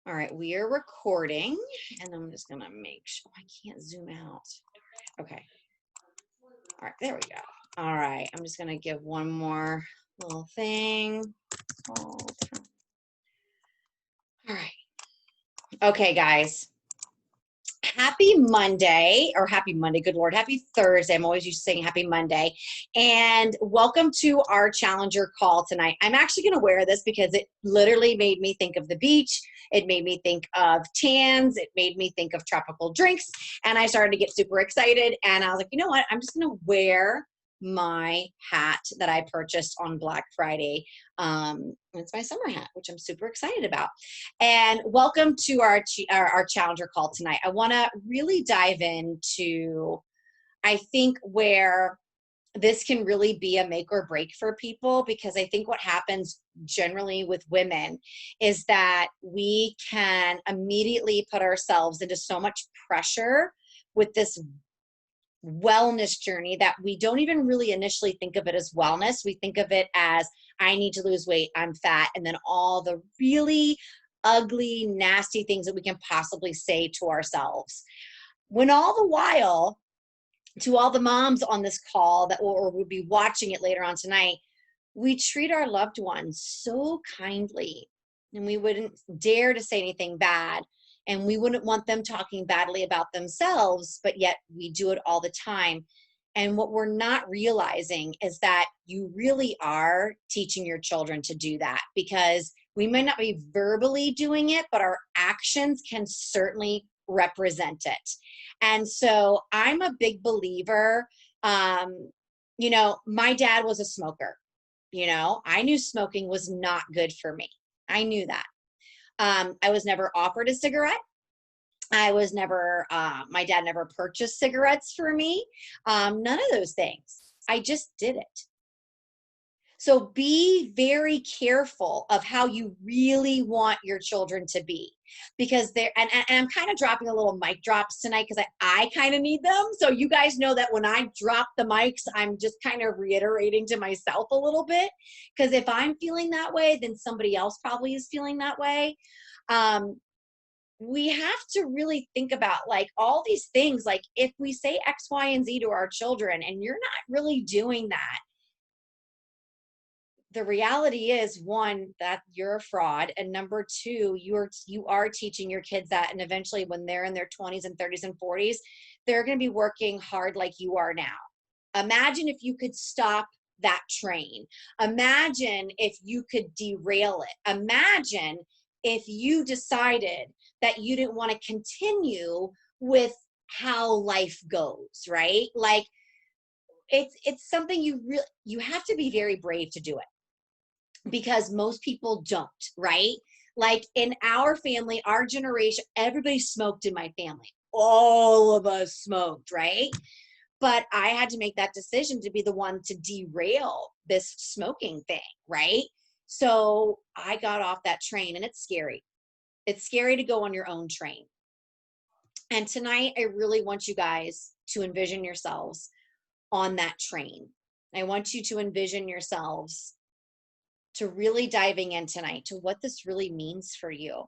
All right, we are recording, and I'm just gonna make sure I can't zoom out. Okay. All right, there we go. All right, I'm just gonna give one more little thing. All right. Okay, guys. Happy Monday, or happy Monday, good Lord, happy Thursday. I'm always used to saying happy Monday. And welcome to our Challenger call tonight. I'm actually going to wear this because it literally made me think of the beach. It made me think of tans. It made me think of tropical drinks. And I started to get super excited. And I was like, you know what? I'm just going to wear my hat that I purchased on Black Friday. It's my summer hat, which I'm super excited about. And welcome to our Challenger call tonight. I want to really dive into, I think, where this can really be a make or break for people, because I think what happens generally with women is that we can immediately put ourselves into so much pressure with this wellness journey that we don't even really initially think of it as wellness. We think of it as, I need to lose weight, I'm fat, and then all the really ugly, nasty things that we can possibly say to ourselves. When all the while, to all the moms on this call that will be watching it later on tonight, we treat our loved ones so kindly, and we wouldn't dare to say anything bad, and we wouldn't want them talking badly about themselves, but yet we do it all the time. And what we're not realizing is that you really are teaching your children to do that, because we may not be verbally doing it, but our actions can certainly represent it. And so I'm a big believer. My dad was a smoker. I knew smoking was not good for me. I knew that. I was never offered a cigarette. My dad never purchased cigarettes for me. None of those things. I just did it. So be very careful of how you really want your children to be, because and I'm kind of dropping a little mic drops tonight because I kind of need them. So you guys know that when I drop the mics, I'm just kind of reiterating to myself a little bit, because if I'm feeling that way, then somebody else probably is feeling that way. We have to really think about, like, all these things. Like, if we say X, Y, and Z to our children and you're not really doing that, the reality is, one, that you're a fraud, and number two, you are teaching your kids that, and eventually when they're in their 20s and 30s and 40s, they're going to be working hard like you are now. Imagine if you could stop that train. Imagine if you could derail it. Imagine if you decided that you didn't want to continue with how life goes, right? Like, it's something you have to be very brave to do it, because most people don't, right? Like, in our family, our generation, everybody smoked in my family. All of us smoked, right? But I had to make that decision to be the one to derail this smoking thing, right? So I got off that train, and it's scary. It's scary to go on your own train. And tonight, I really want you guys to envision yourselves on that train. I want you to envision yourselves to really diving in tonight to what this really means for you.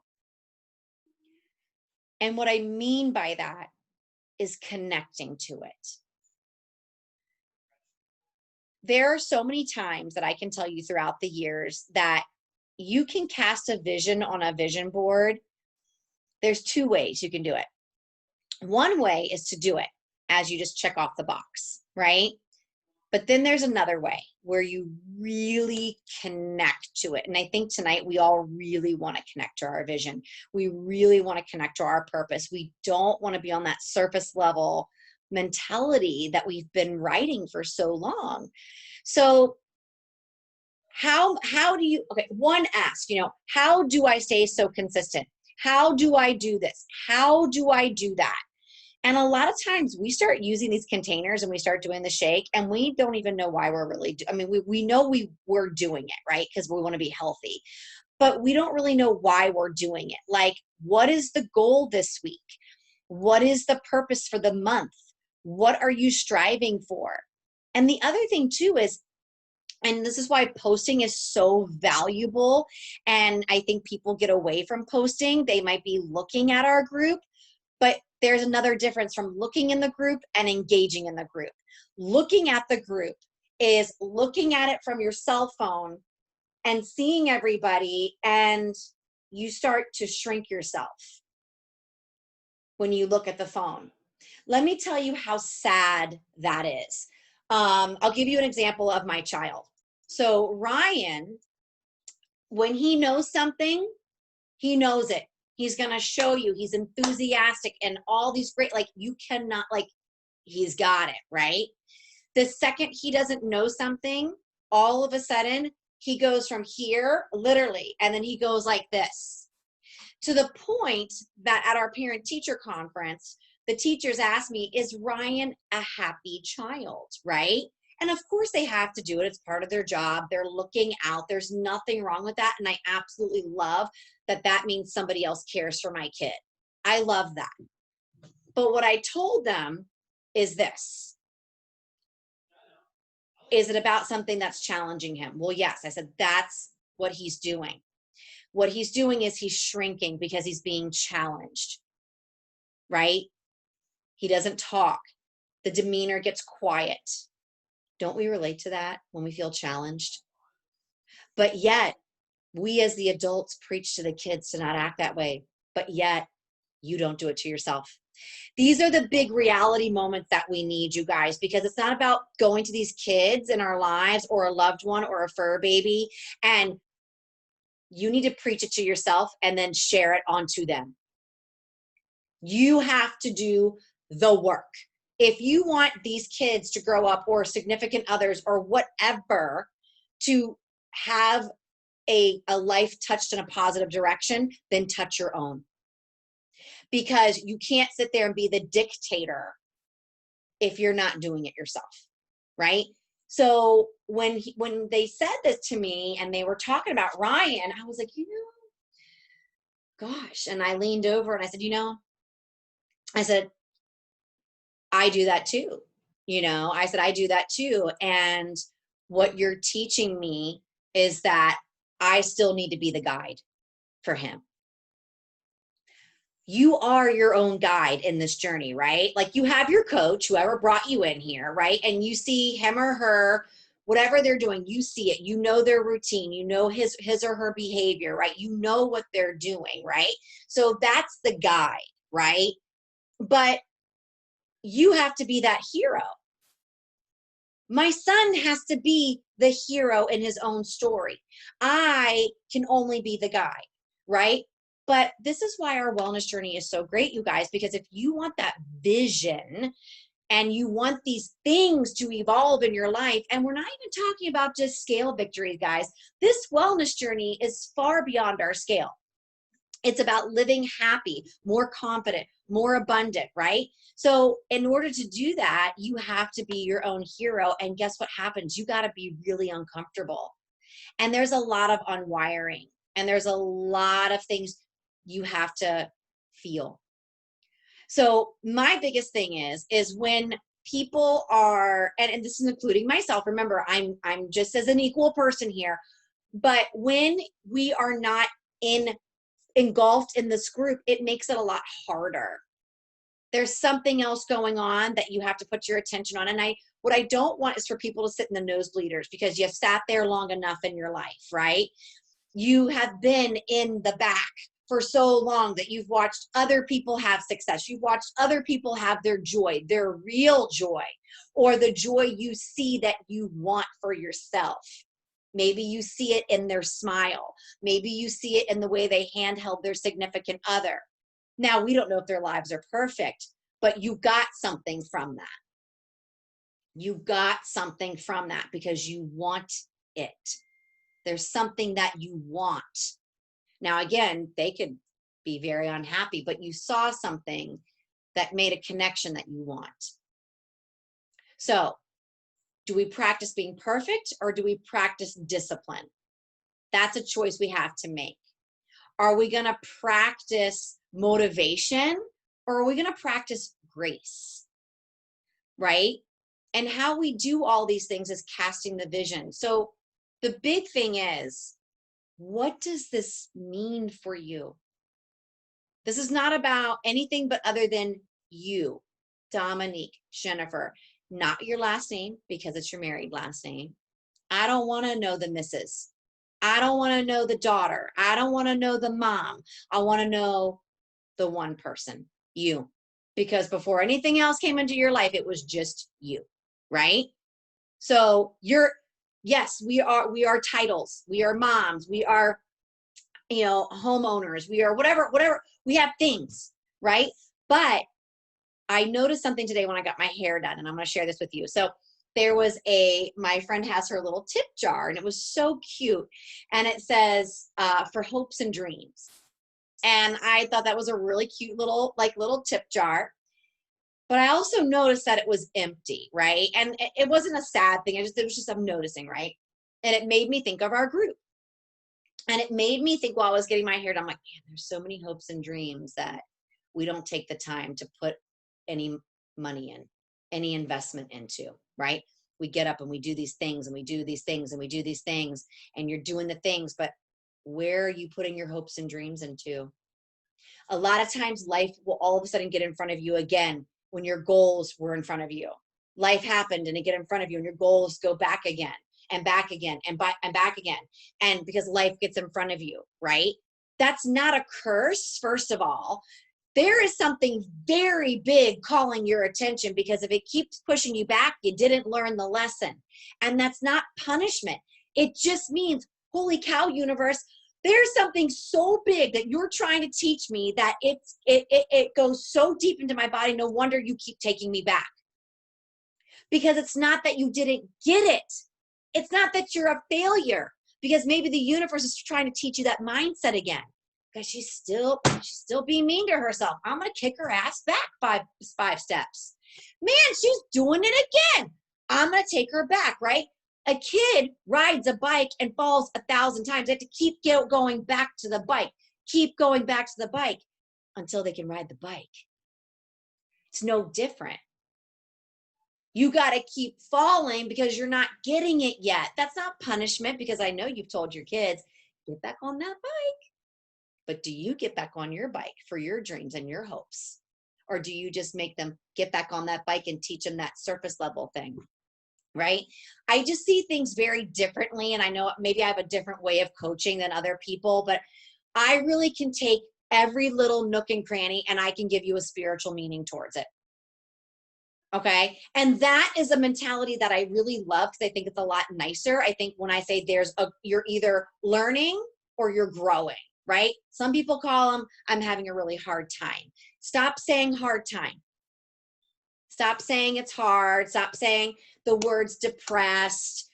And what I mean by that is connecting to it. There are so many times that I can tell you throughout the years that you can cast a vision on a vision board. There's two ways you can do it. One way is to do it as you just check off the box, right? But then there's another way where you really connect to it. And I think tonight we all really want to connect to our vision. We really want to connect to our purpose. We don't want to be on that surface level mentality that we've been writing for so long. So how do you, okay, one, ask, how do I stay so consistent? How do I do this? How do I do that? And a lot of times we start using these containers and we start doing the shake, and we don't even know why we're really, we know we're doing it, right? Because we want to be healthy, but we don't really know why we're doing it. Like, what is the goal this week? What is the purpose for the month? What are you striving for? And the other thing too is, And this is why posting is so valuable. And I think people get away from posting. They might be looking at our group, but there's another difference from looking in the group and engaging in the group. Looking at the group is looking at it from your cell phone and seeing everybody, and you start to shrink yourself when you look at the phone. Let me tell you how sad that is. I'll give you an example of my child. So Ryan, when he knows something, he knows it. He's going to show you. He's enthusiastic and all these great, like you cannot, like he's got it, right? The second he doesn't know something, all of a sudden he goes from here, literally, and then he goes like this. To the point that at our parent-teacher conference, the teachers asked me, is Ryan a happy child, right? And of course they have to do it. It's part of their job. They're looking out. There's nothing wrong with that. And I absolutely love that that means somebody else cares for my kid. I love that. But what I told them is this. Is it about something that's challenging him? Well, yes. I said, that's what he's doing. What he's doing is he's shrinking because he's being challenged, right? He doesn't talk. The demeanor gets quiet. Don't we relate to that when we feel challenged? But yet, we as the adults preach to the kids to not act that way, but yet you don't do it to yourself. These are the big reality moments that we need, you guys, because it's not about going to these kids in our lives or a loved one or a fur baby, and you need to preach it to yourself and then share it onto them. You have to do the work. If you want these kids to grow up, or significant others or whatever, to have a life touched in a positive direction, then touch your own. Because you can't sit there and be the dictator if you're not doing it yourself, right? So when they said this to me and they were talking about Ryan, I was like, gosh. And I leaned over and I said, I said, I do that too. I said, I do that too. And what you're teaching me is that I still need to be the guide for him. You are your own guide in this journey, right? Like you have your coach, whoever brought you in here, right? And you see him or her, whatever they're doing, you see it, you know their routine, you know his or her behavior, right? You know what they're doing, right? So that's the guide, right? But you have to be that hero. My son has to be the hero in his own story. I can only be the guide, right? But this is why our wellness journey is so great, you guys, because if you want that vision and you want these things to evolve in your life, and we're not even talking about just scale victories, guys. This wellness journey is far beyond our scale. It's about living happy, more confident, more abundant, right? So in order to do that, you have to be your own hero. And guess what happens? You got to be really uncomfortable. And there's a lot of unwiring, and there's a lot of things you have to feel. So my biggest thing is when people are, and this is including myself, remember, I'm just as an equal person here, but when we are not engulfed in this group, it makes it a lot harder. There's something else going on that you have to put your attention on. And what I don't want is for people to sit in the nosebleeders because you've sat there long enough in your life, right? You have been in the back for so long that you've watched other people have success. You've watched other people have their joy, their real joy, or the joy you see that you want for yourself. Maybe you see it in their smile. Maybe you see it in the way they handheld their significant other. Now, we don't know if their lives are perfect, but you got something from that. You got something from that because you want it. There's something that you want. Now, again, they could be very unhappy, but you saw something that made a connection that you want. So, do we practice being perfect or do we practice discipline? That's a choice we have to make. Are we going to practice motivation or are we going to practice grace? Right? And how we do all these things is casting the vision. So the big thing is, what does this mean for you? This is not about anything but other than you, Dominique, Jennifer, not your last name because it's your married last name. I don't want to know the missus. I don't want to know the daughter. I don't want to know the mom. I want to know the one person, you. Because before anything else came into your life, it was just you, right? So yes, we are titles. We are moms. We are, homeowners. We are whatever, we have things, right? But I noticed something today when I got my hair done, and I'm going to share this with you. So there was my friend has her little tip jar, and it was so cute. And it says, for hopes and dreams. And I thought that was a really cute little tip jar. But I also noticed that it was empty, right? And it wasn't a sad thing. It was just, I'm noticing, right? And it made me think of our group. And it made me think while I was getting my hair done, I'm like, man, there's so many hopes and dreams that we don't take the time to put any money in, any investment into, right? We get up and we do these things and we do these things and we do these things, and you're doing the things, but where are you putting your hopes and dreams into? A lot of times life will all of a sudden get in front of you again when your goals were in front of you. Life happened and it get in front of you and your goals go back again and back again and back again. And because life gets in front of you, right? That's not a curse, first of all. There is something very big calling your attention, because if it keeps pushing you back, you didn't learn the lesson. And that's not punishment. It just means, holy cow, universe, there's something so big that you're trying to teach me that it goes so deep into my body. No wonder you keep taking me back. Because it's not that you didn't get it. It's not that you're a failure, because maybe the universe is trying to teach you that mindset again. Because she's still being mean to herself. I'm gonna kick her ass back five steps. Man, she's doing it again. I'm gonna take her back, right? A kid rides a bike and falls 1,000 times. They have to keep going back to the bike, keep going back to the bike until they can ride the bike. It's no different. You got to keep falling because you're not getting it yet. That's not punishment, because I know you've told your kids, get back on that bike. But do you get back on your bike for your dreams and your hopes? Or do you just make them get back on that bike and teach them that surface level thing? Right? I just see things very differently. And I know maybe I have a different way of coaching than other people, but I really can take every little nook and cranny and I can give you a spiritual meaning towards it. Okay. And that is a mentality that I really love, because I think it's a lot nicer. I think when I say you're either learning or you're growing, right? Some people call them, I'm having a really hard time. Stop saying hard time. Stop saying it's hard. Stop saying the words depressed.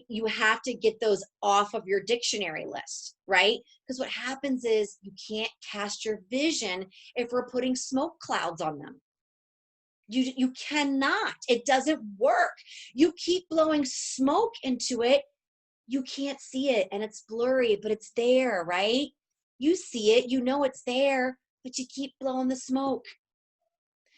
You have to get those off of your dictionary list, right? Because what happens is you can't cast your vision if we're putting smoke clouds on them. You cannot. It doesn't work. You keep blowing smoke into it, you can't see it, and it's blurry, but it's there, right? You see it, you know it's there, but you keep blowing the smoke.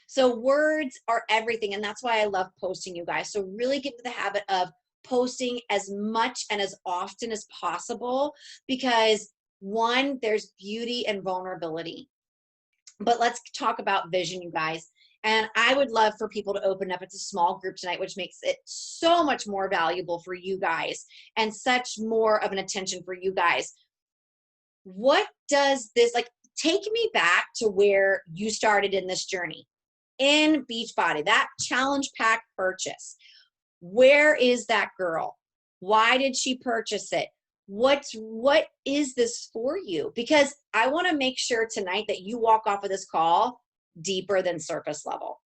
So words are everything, and that's why I love posting, you guys. So really get into the habit of posting as much and as often as possible, because one, there's beauty and vulnerability. But let's talk about vision, you guys. And I would love for people to open up. It's a small group tonight, which makes it so much more valuable for you guys and such more of an attention for you guys. What does this, take me back to where you started in this journey in Beachbody, that challenge pack purchase. Where is that girl? Why did she purchase it? What is this for you? Because I want to make sure tonight that you walk off of this call deeper than surface level,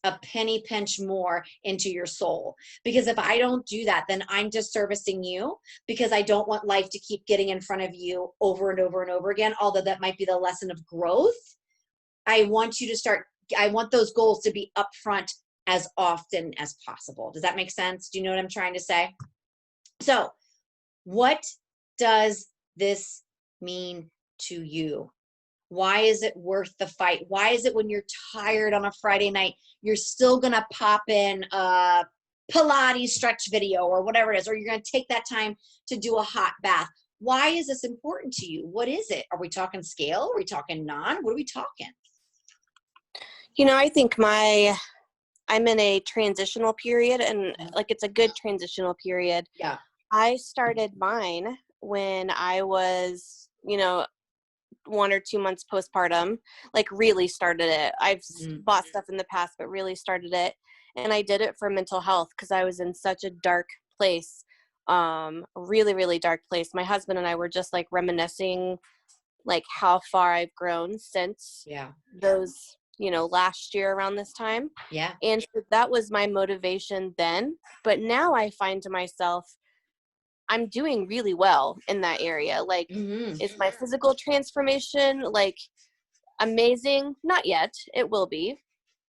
a penny pinch more into your soul. Because if I don't do that, then I'm just servicing you, because I don't want life to keep getting in front of you over and over and over again, although that might be the lesson of growth. I want those goals to be upfront as often as possible. Does that make sense? Do you know what I'm trying to say? So what does this mean to you? Why is it worth the fight? Why is it when you're tired on a Friday night, you're still going to pop in a Pilates stretch video or whatever it is, or you're going to take that time to do a hot bath? Why is this important to you? What is it? Are we talking scale? Are we talking non? What are we talking? I think I'm in a transitional period, and like it's a good transitional period. Yeah. I started mine when I was, 1 or 2 months postpartum, like really started it. I've bought stuff in the past, but really started it. And I did it for mental health because I was in such a dark place, a really, really dark place. My husband and I were just like reminiscing like how far I've grown since those, last year around this time. Yeah. And so that was my motivation then. But now I find to myself, I'm doing really well in that area. Like, is my physical transformation like amazing? Not yet. It will be.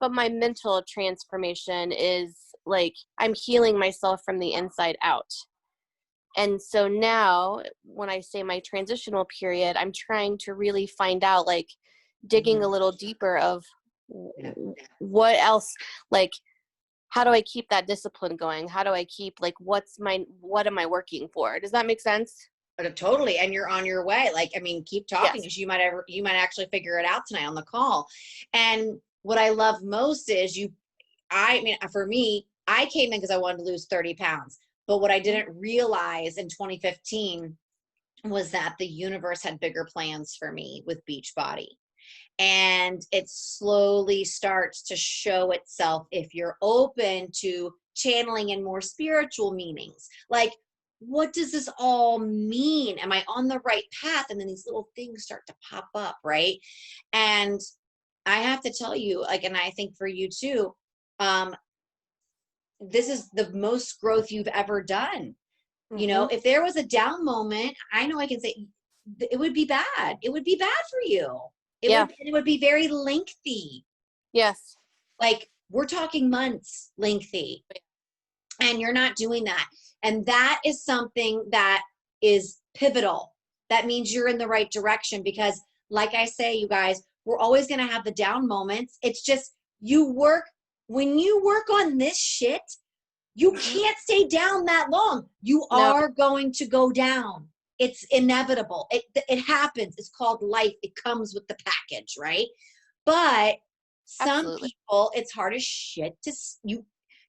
But my mental transformation is like, I'm healing myself from the inside out. And so now when I say my transitional period, I'm trying to really find out, like digging a little deeper of what else, like, how do I keep that discipline going? How do I keep, like, what am I working for? Does that make sense? Totally. And you're on your way. Like, I mean, keep talking because Yes. you might actually figure it out tonight on the call. And what I love most is for me, I came in because I wanted to lose 30 pounds. But what I didn't realize in 2015 was that the universe had bigger plans for me with Beachbody. And it slowly starts to show itself if you're open to channeling in more spiritual meanings. Like, what does this all mean? Am I on the right path? And then these little things start to pop up, right? And I have to tell you, like, and I think for you too, this is the most growth you've ever done. If there was a down moment, I know I can say it would be bad. It would be bad for you. It would be very lengthy. Yes. Like, we're talking months lengthy. And you're not doing that. And that is something that is pivotal. That means you're in the right direction because, like I say, you guys, we're always going to have the down moments. It's just when you work on this shit, you can't stay down that long. You are going to go down. It's inevitable. It happens. It's called life. It comes with the package, right? But some people, it's hard as shit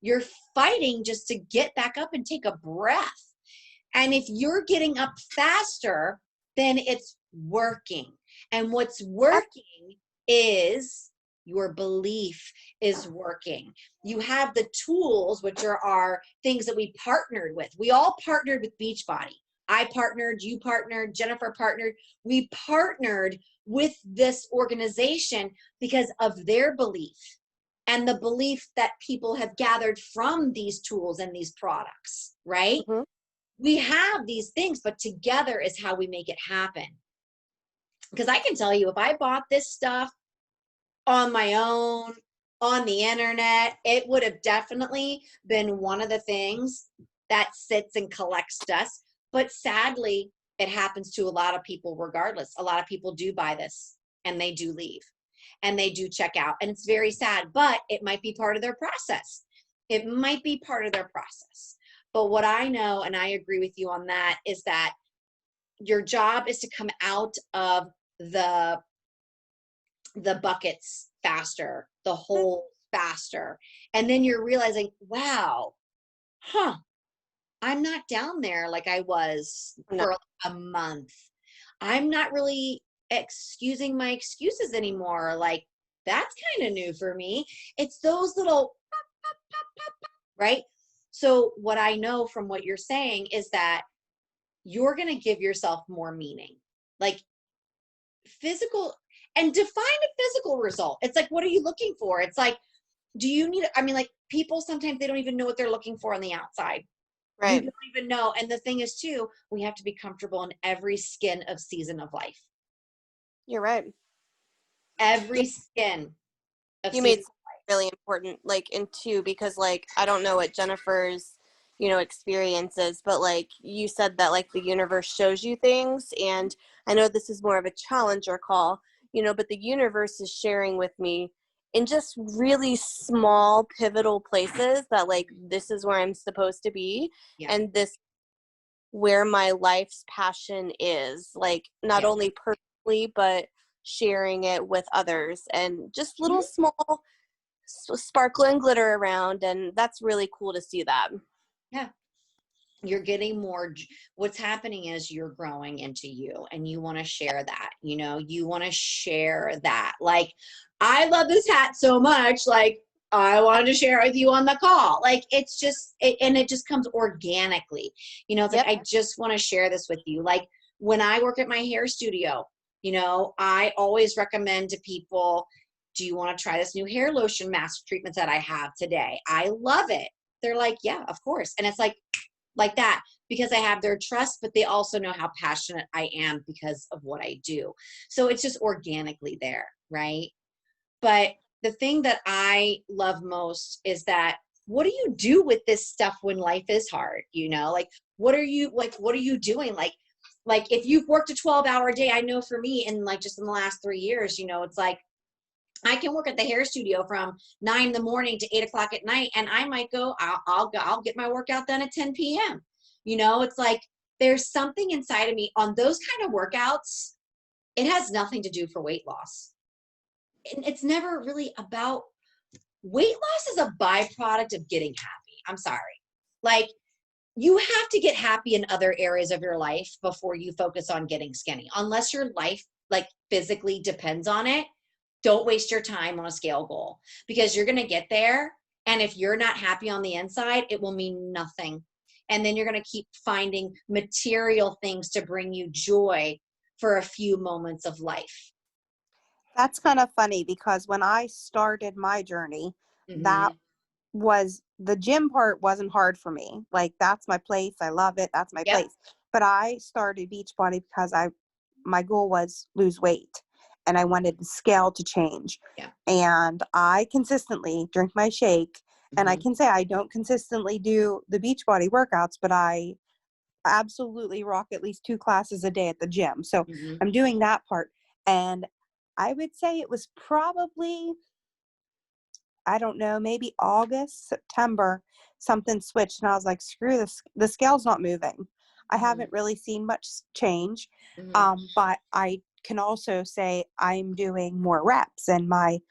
you're fighting just to get back up and take a breath. And if you're getting up faster, then it's working. And what's working is your belief is working. You have the tools, which are things that we partnered with. We all partnered with Beachbody. I partnered, you partnered, Jennifer partnered. We partnered with this organization because of their belief and the belief that people have gathered from these tools and these products, right? We have these things, but together is how we make it happen. Because I can tell you, if I bought this stuff on my own, on the internet, it would have definitely been one of the things that sits and collects dust. But sadly, it happens to a lot of people regardless. A lot of people do buy this and they do leave and they do check out. And it's very sad, but it might be part of their process. It might be part of their process. But what I know, and I agree with you on that, is that your job is to come out of the buckets faster, the hole faster. And then you're realizing, wow, I'm not down there like I was for a month. I'm not really excusing my excuses anymore. Like, that's kind of new for me. It's those little pop, pop, pop, pop, pop, right? So what I know from what you're saying is that you're going to give yourself more meaning, like physical, and define a physical result. It's like, what are you looking for? It's like, do you need, I mean, like, people sometimes they don't even know what they're looking for on the outside. Right. You don't even know. And the thing is too, we have to be comfortable in every skin of season of life. You're right. Every skin of you season made of life. Really important, like, in two, because like, I don't know what Jennifer's, experiences, but like you said that like the universe shows you things, and I know this is more of a challenger call. but the universe is sharing with me in just really small pivotal places that like, this is where I'm supposed to be. Yeah. And this where my life's passion is, like, not only personally, but sharing it with others, and just little small sparkle and glitter around. And that's really cool to see that. Yeah. You're getting more. What's happening is you're growing into you, and you want to share that, you want to share that. Like, I love this hat so much. Like, I wanted to share it with you on the call. Like, it's just, and it just comes organically. It's like, I just want to share this with you. Like, when I work at my hair studio, I always recommend to people, do you want to try this new hair lotion mask treatment that I have today? I love it. They're like, yeah, of course. And it's like that, because I have their trust, but they also know how passionate I am because of what I do. So it's just organically there, right? But the thing that I love most is that, what do you do with this stuff when life is hard? Like, what are you doing? Like if you've worked a 12-hour day, I know for me, and like just in the last 3 years, it's like, I can work at the hair studio from 9 in the morning to 8 o'clock at night. And I might go, I'll get my workout done at 10 PM. It's like, there's something inside of me on those kind of workouts. It has nothing to do for weight loss. And it's never really about weight loss. Is a byproduct of getting happy. I'm sorry. Like, you have to get happy in other areas of your life before you focus on getting skinny, unless your life like physically depends on it. Don't waste your time on a scale goal, because you're going to get there. And if you're not happy on the inside, it will mean nothing. And then you're going to keep finding material things to bring you joy for a few moments of life. That's kind of funny, because when I started my journey, that was, the gym part wasn't hard for me. Like, that's my place. I love it. That's my place. But I started Beachbody because my goal was lose weight, and I wanted the scale to change. Yeah. And I consistently drink my shake, and I can say I don't consistently do the Beachbody workouts, but I absolutely rock at least 2 classes a day at the gym. So I'm doing that part. And I would say it was probably, I don't know, maybe August, September, something switched, and I was like, screw this, the scale's not moving. I haven't really seen much change. But I can also say I'm doing more reps, and my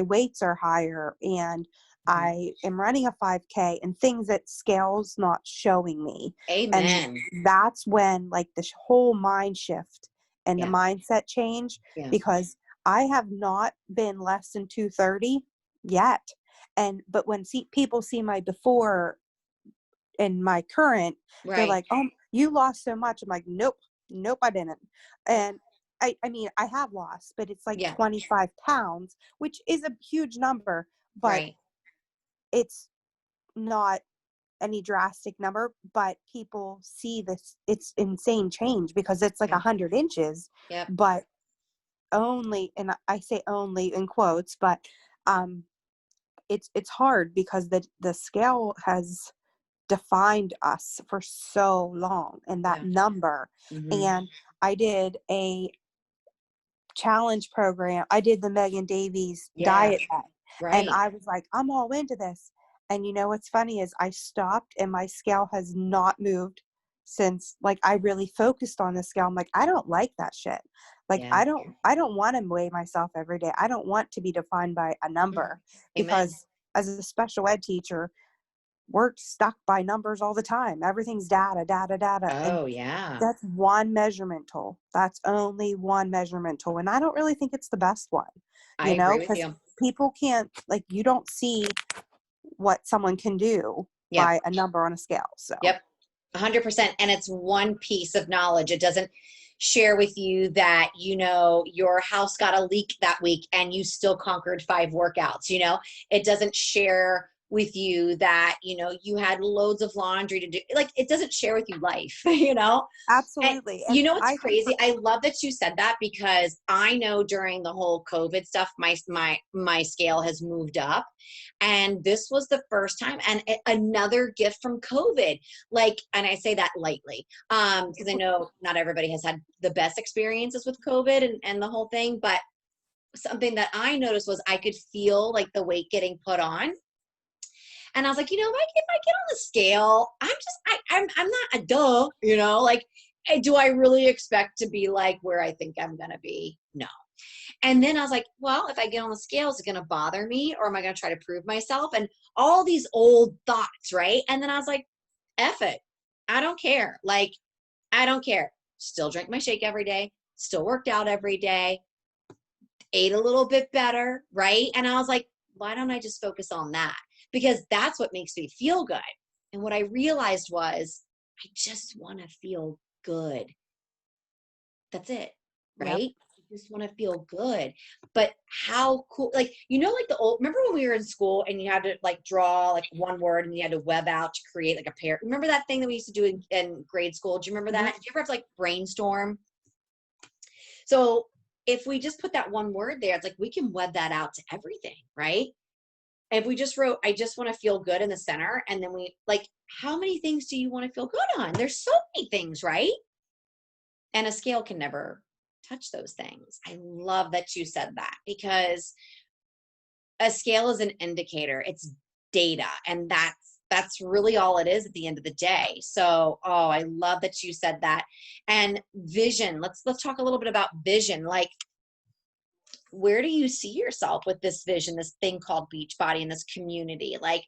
weights are higher, and I am running a 5K, and things that scale's not showing me. Amen. And that's when like this whole mind shift and the mindset change, because I have not been less than 230 yet. But when people see my before and my current, they're like, oh, you lost so much. I'm like, nope, I didn't. And I mean, I have lost, but it's like 25 pounds, which is a huge number, but it's not any drastic number. But people see this, it's insane change, because it's like 100 inches, but only, and I say only in quotes, but it's hard, because the scale has defined us for so long, and that number. And I did a challenge program. I did the Megan Davies diet plan, and I was like, I'm all into this. And what's funny is I stopped, and my scale has not moved since. Like, I really focused on the scale. I'm like, I don't like that shit. Like, I don't want to weigh myself every day. I don't want to be defined by a number. Because as a special ed teacher, we're stuck by numbers all the time. Everything's data. Oh, and that's one measurement tool. That's only one measurement tool. And I don't really think it's the best one, I agree with you. People can't, like, you don't see what someone can do by a number on a scale. So 100%. And it's one piece of knowledge. It doesn't share with you that, your house got a leak that week and you still conquered 5 workouts. It doesn't share with you that, you had loads of laundry to do. Like, it doesn't share with you life, Absolutely. And it's crazy. I love that you said that, because I know during the whole COVID stuff, my scale has moved up, and this was the first time, and another gift from COVID. Like, and I say that lightly, because I know not everybody has had the best experiences with COVID and the whole thing, but something that I noticed was I could feel like the weight getting put on. And I was like, you know, if I get on the scale, I'm not a duh, you know, like, hey, do I really expect to be like where I think I'm going to be? No. And then I was like, well, if I get on the scale, is it going to bother me, or am I going to try to prove myself? And all these old thoughts, right? And then I was like, F it. I don't care. Like, I don't care. Still drink my shake every day, still worked out every day, ate a little bit better, right? And I was like, why don't I just focus on that? Because that's what makes me feel good. And what I realized was, I just want to feel good. That's it, right? Yep. I just want to feel good. But how cool, like, you know, like the old, remember when we were in school and you had to like draw like one word and you had to web out to create like a pair? Remember that thing that we used to do in grade school? Do you remember that? Did you ever have to like brainstorm? So if we just put that one word there, it's like we can web that out to everything, right? If we just wrote, I just want to feel good in the center, and then we like, how many things do you want to feel good on? There's so many things, right? And a scale can never touch those things. I love that you said that, because a scale is an indicator. It's data, and that's really all it is at the end of the day. So, oh, I love that you said that. And vision. Let's talk a little bit about vision. Like, where do you see yourself with this vision, this thing called Beachbody, in this community? Like,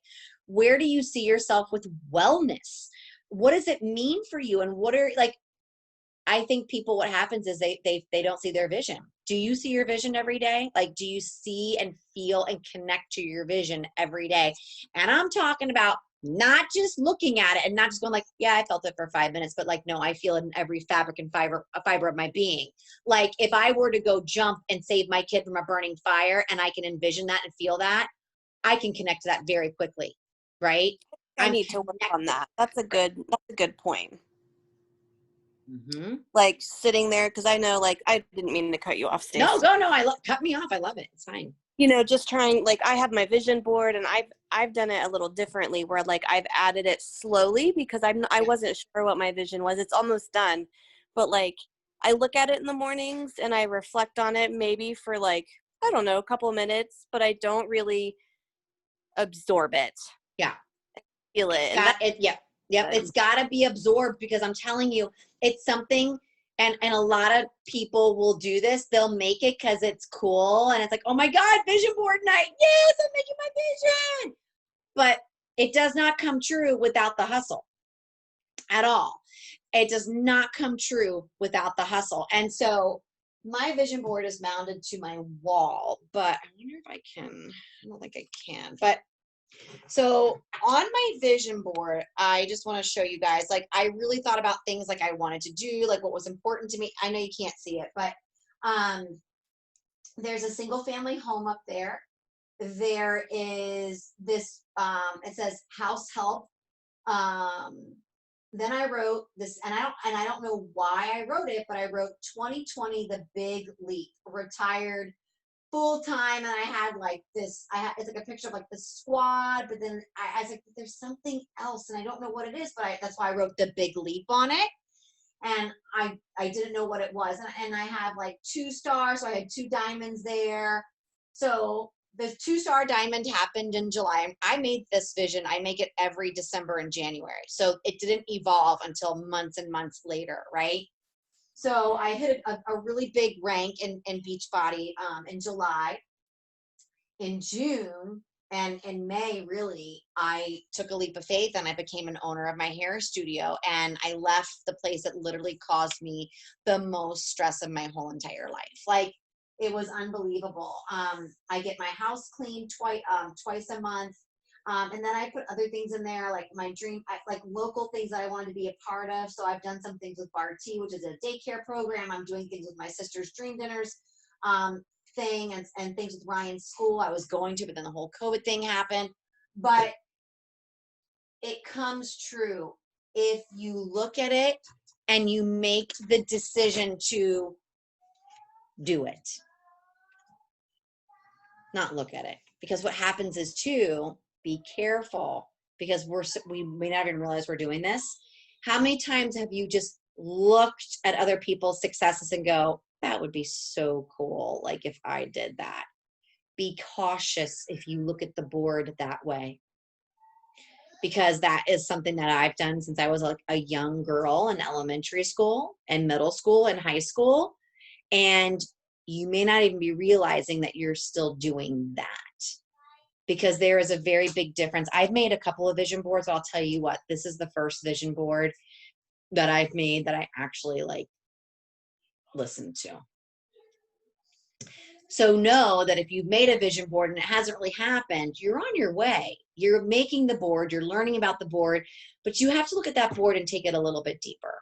where do you see yourself with wellness? What does it mean for you? And what are, like, I think people, what happens is they don't see their vision. Do you see your vision every day? Like, do you see and feel and connect to your vision every day? And I'm talking about not just looking at it and not just going like, yeah, I felt it for 5 minutes, but like, no, I feel it in every fabric and fiber of my being. Like, if I were to go jump and save my kid from a burning fire, and I can envision that and feel that, I can connect to that very quickly, right? I need to work on that. That's a good point. Mm-hmm. Like sitting there, because I know, like, I didn't mean to cut you off, Stacey. No, cut me off. I love it. It's fine. You know, just trying, like, I have my vision board, and I've done it a little differently, where like I've added it slowly, because I wasn't sure what my vision was. It's almost done, but like I look at it in the mornings and I reflect on it maybe for like, I don't know, a couple of minutes, but I don't really absorb it. Yeah. Feel it. Yep. It's got to be absorbed, because I'm telling you, it's something, and a lot of people will do this. They'll make it because it's cool, and it's like, oh my God, vision board night. Yes, I'm making my vision. But it does not come true without the hustle at all. It does not come true without the hustle. And so my vision board is mounted to my wall, but I wonder if I can. I don't think I can, but so on my vision board, I just want to show you guys, like, I really thought about things like I wanted to do, like what was important to me. I know you can't see it, but there's a single family home up there. There is this, it says house help. Then I wrote this, and I don't know why I wrote it, but I wrote 2020, the big leap, retired full time. And I had like this, it's like a picture of like the squad, but then I was like, there's something else, and I don't know what it is, but that's why I wrote the big leap on it. And I didn't know what it was. And I have like 2 stars, so I had 2 diamonds there. So the 2-star diamond happened in July. I made this vision. I make it every December and January. So it didn't evolve until months and months later, right? So I hit a really big rank in Beachbody in July. In June and in May, really, I took a leap of faith, and I became an owner of my hair studio. And I left the place that literally caused me the most stress of my whole entire life. Like, it was unbelievable. I get my house cleaned twice a month. And then I put other things in there, like my dream, like local things that I wanted to be a part of. So I've done some things with Bar T, which is a daycare program. I'm doing things with my sister's dream dinners thing, and things with Ryan's school I was going to, but then the whole COVID thing happened. But it comes true if you look at it and you make the decision to do it. Not look at it. Because what happens is, too, be careful, because we may not even realize we're doing this. How many times have you just looked at other people's successes and go, that would be so cool. Like if I did that. Be cautious if you look at the board that way, because that is something that I've done since I was like a young girl in elementary school and middle school and high school. And you may not even be realizing that you're still doing that, because there is a very big difference. I've made a couple of vision boards. I'll tell you what, this is the first vision board that I've made that I actually like listened to. So know that if you've made a vision board and it hasn't really happened, you're on your way. You're making the board, you're learning about the board, but you have to look at that board and take it a little bit deeper.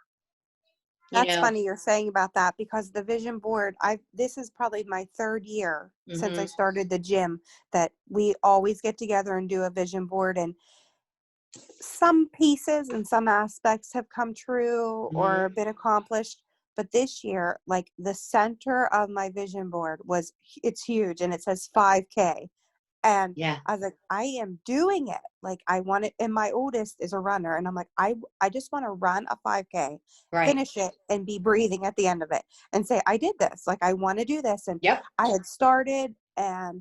That's funny you're saying about that, because the vision board, this is probably my 3rd year since I started the gym that we always get together and do a vision board, and some pieces and some aspects have come true or been accomplished. But this year, like the center of my vision board it's huge and it says 5K. And I was like, I am doing it. Like I want it. And my oldest is a runner. And I'm like, I just want to run a 5K, finish it and be breathing at the end of it and say, I did this. Like I want to do this. And I had started, and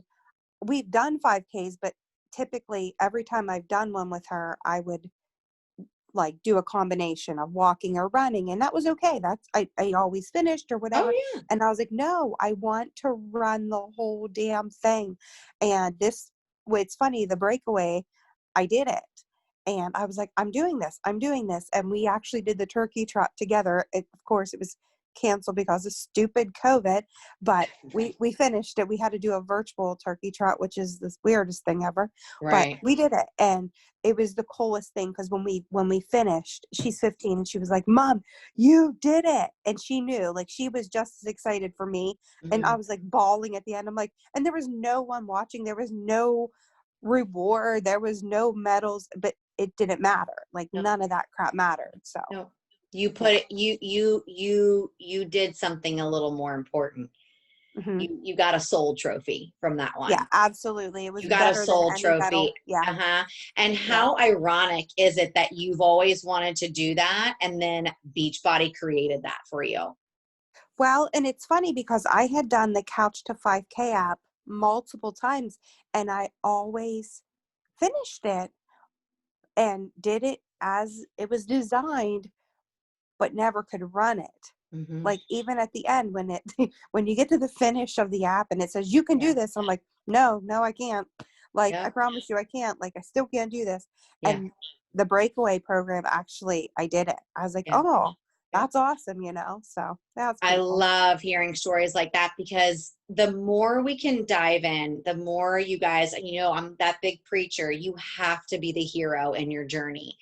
we've done 5Ks, but typically every time I've done one with her, I would like do a combination of walking or running, and that was okay. I always finished or whatever. And I was like, no, I want to run the whole damn thing. And it's funny, the breakaway, I did it, and I was like, I'm doing this, and we actually did the turkey trot together. Of course it was canceled because of stupid COVID, but we finished it. We had to do a virtual turkey trot, which is the weirdest thing ever, but we did it. And it was the coolest thing, because when we finished, she's 15 and she was like, Mom, you did it. And she knew, like she was just as excited for me. And I was like bawling at the end. I'm like, and there was no one watching, there was no reward, there was no medals, but it didn't matter. Like none of that crap mattered. So you put it, you did something a little more important. You got a soul trophy from that one. Yeah, absolutely. It was you got a soul trophy. Medal. Yeah. And how ironic is it that you've always wanted to do that, and then Beachbody created that for you? Well, and it's funny because I had done the Couch to 5K app multiple times, and I always finished it and did it as it was designed, but never could run it. Like even at the end, when when you get to the finish of the app and it says you can do this, I'm like, no, I can't. Like I promise you I can't. Like I still can't do this. And the breakaway program, actually I did it. I was like, oh, that's awesome, so that's I love hearing stories like that, because the more we can dive in, the more you guys, I'm that big preacher, you have to be the hero in your journey.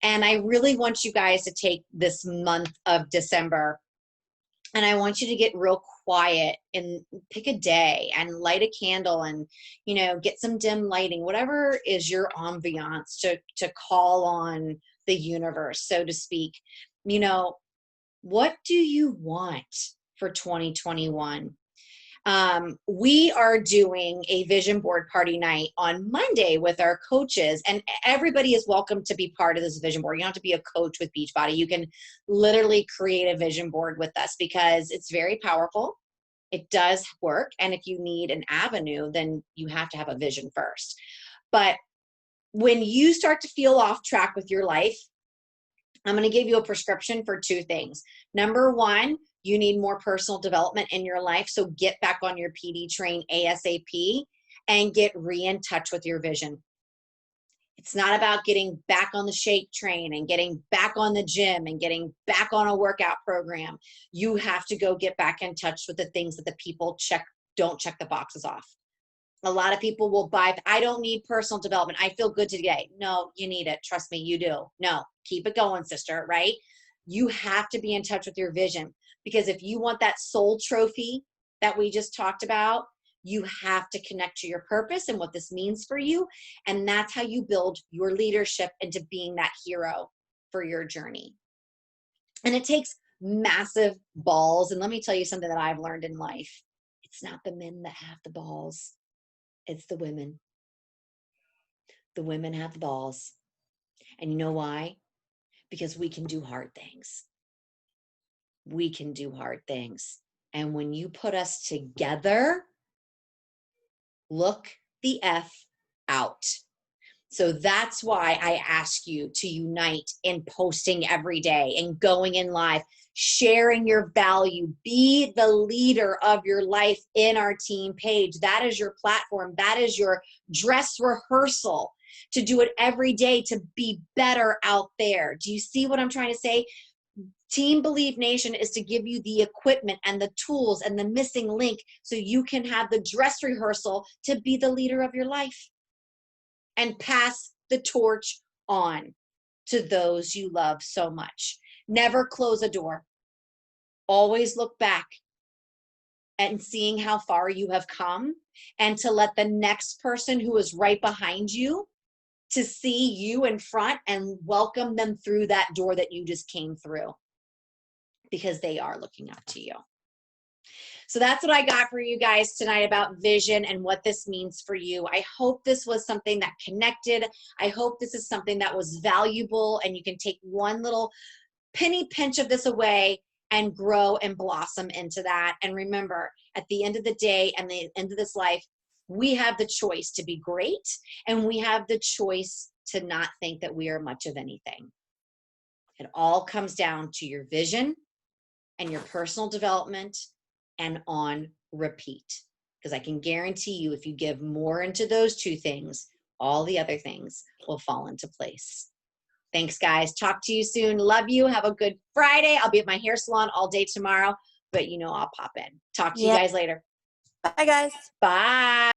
And I really want you guys to take this month of December, and I want you to get real quiet and pick a day and light a candle and, get some dim lighting, whatever is your ambiance to call on the universe, so to speak. What do you want for 2021? We are doing a vision board party night on Monday with our coaches, and everybody is welcome to be part of this vision board. You don't have to be a coach with Beachbody. You can literally create a vision board with us, because it's very powerful. It does work. And if you need an avenue, then you have to have a vision first. But when you start to feel off track with your life, I'm going to give you a prescription for 2 things. Number 1, you need more personal development in your life. So get back on your PD train ASAP and get in touch with your vision. It's not about getting back on the shake train and getting back on the gym and getting back on a workout program. You have to go get back in touch with the things that the people don't check the boxes off. A lot of people will buy, I don't need personal development, I feel good today. No, you need it. Trust me, you do. No, keep it going, sister, right? You have to be in touch with your vision, because if you want that soul trophy that we just talked about, you have to connect to your purpose and what this means for you. And that's how you build your leadership into being that hero for your journey. And it takes massive balls. And let me tell you something that I've learned in life. It's not the men that have the balls. It's the women. The women have the balls. And you know why? Because we can do hard things. We can do hard things. And when you put us together, look the F out. So that's why I ask you to unite in posting every day and going in live, sharing your value. Be the leader of your life in our team page. That is your platform. That is your dress rehearsal to do it every day, to be better out there. Do you see what I'm trying to say? Team Believe Nation is to give you the equipment and the tools and the missing link so you can have the dress rehearsal to be the leader of your life and pass the torch on to those you love so much. Never close a door. Always look back and seeing how far you have come, and to let the next person who is right behind you to see you in front and welcome them through that door that you just came through, because they are looking up to you. So that's what I got for you guys tonight about vision and what this means for you. I hope this was something that connected. I hope this is something that was valuable, and you can take one little penny pinch of this away and grow and blossom into that. And remember, at the end of the day and the end of this life, we have the choice to be great, and we have the choice to not think that we are much of anything. It all comes down to your vision and your personal development, and on repeat. Because I can guarantee you, if you give more into those two things, all the other things will fall into place. Thanks, guys. Talk to you soon. Love you. Have a good Friday. I'll be at my hair salon all day tomorrow, but you know I'll pop in. Talk to you guys later. Bye, guys. Bye.